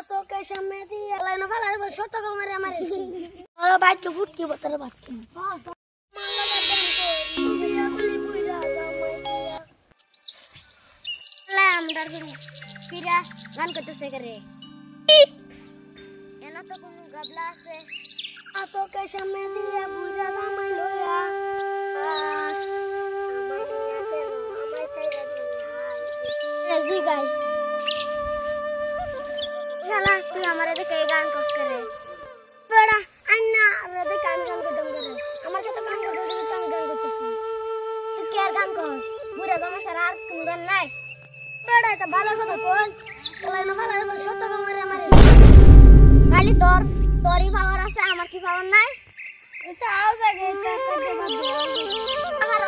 চোখের সামনে দিয়ে লাইনো ফেলা দেবো শর্ত করে মারে মারেছি ওরা বাইককে ফুটকি বোতলে বাচ্চা আমরা ফিরা গান করতেছে রে এনা তো কোনো গাবলা আছে চোখের সামনে দিয়ে বুঝা জামাই লইয়া জি গাই শালা তুই আমারে দেখে গান কস করে বড়া আন্না আরে দেখে আমি গান করতাম করে আমার সাথে গান করতে দিতে আমি গান করতেছি তুই কি আর গান কস বুড়া জামাই সারা আর কোন গান নাই বড়া এটা ভালো কথা কোন তোলা না ভালো হবে সত্য করে মারে মারে খালি তোরই পাওয়ার আছে আমার কি পাওয়ার নাই এসে আও জাগে আমার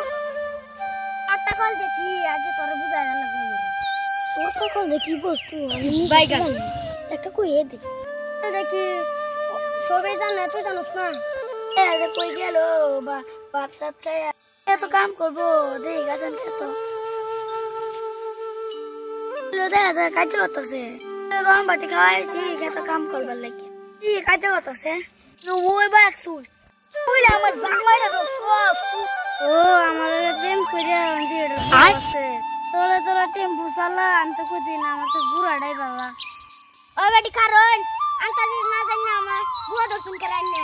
আটটা কল দেখি আজ তোর বুঝায় লাগবে ওটা কল দেখি বস্তু আমি বাইগা একটা কইয়ে দে দেখি সবাই জানে তুই জানিস না যে কই গেল বা বাচ্চা খায় এত কাম করবো দেই গাছেন খেত দেখা যায় কাজ করতেছে রং বাটি খাওয়াইছি খেত কাম করবার লাগে কি কাজ করতেছে ওই বা একটু বুঝলে আমার জামাইটা তো ও আমার প্রেম করে আছে তোরা তোরা টেম্পু চালা আমি তো কই দিন আমার তো বুড়াটাই বাবা ও বেটি কারণ আন্তাজি না জানি আমার বুয়া দর্শন করাই না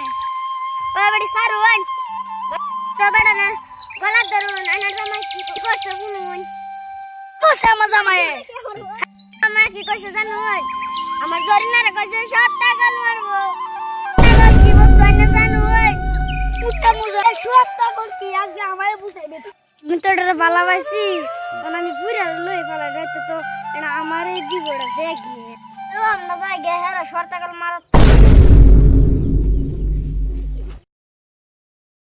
ও বেটি সারুন তো বেটা না গলা ধরুন আনার জামাই কি করছে বুনুন কোসে আমার জামাই আমার কি কইছে জানুন আমার জরিনারে কইছে 7 টাকা মারবো টাকা কি বস্তু আনে জানুন পুটা মুজে 7 টাকা করছি আজকে আমারে বুঝাইবে আমি তো এটা ভালো পাইছি আমি পুরা লই ফেলা যাইতে তো এটা আমার এই দিবড়া জাগিয়ে আমরা যাই গে হেরা শর্তাকাল মারত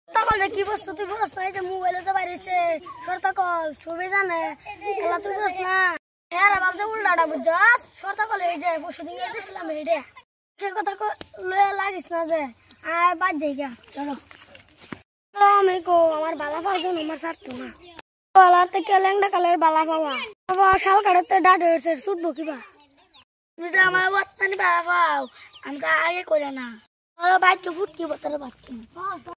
তখন যে কি বস্তু তুই বুঝস না এই যে মোবাইলে তো বাইরেছে শর্তাকল ছবি জানে খেলা তুই বুঝস না হেরা ভাবছে উল্টাটা বুঝছস শর্তাকল এই যে পরশুদিন দেখছিলাম এইটা সে কথা লয়ে লাগিস না যে আয় বাদ যাই গা চলো আমি কো আমার বালা পাওয়ার জন্য আমার ছাড়তো না বালার থেকে ল্যাংডা কালের বালা পাওয়া বাবা শাল কাটাতে ডাট হয়েছে ছুটবো কিবা তুমি যে আমার বর্তমানে বালা পাও আমি তো আগে করে না বাইককে ফুটকি বোতলে বাচ্চা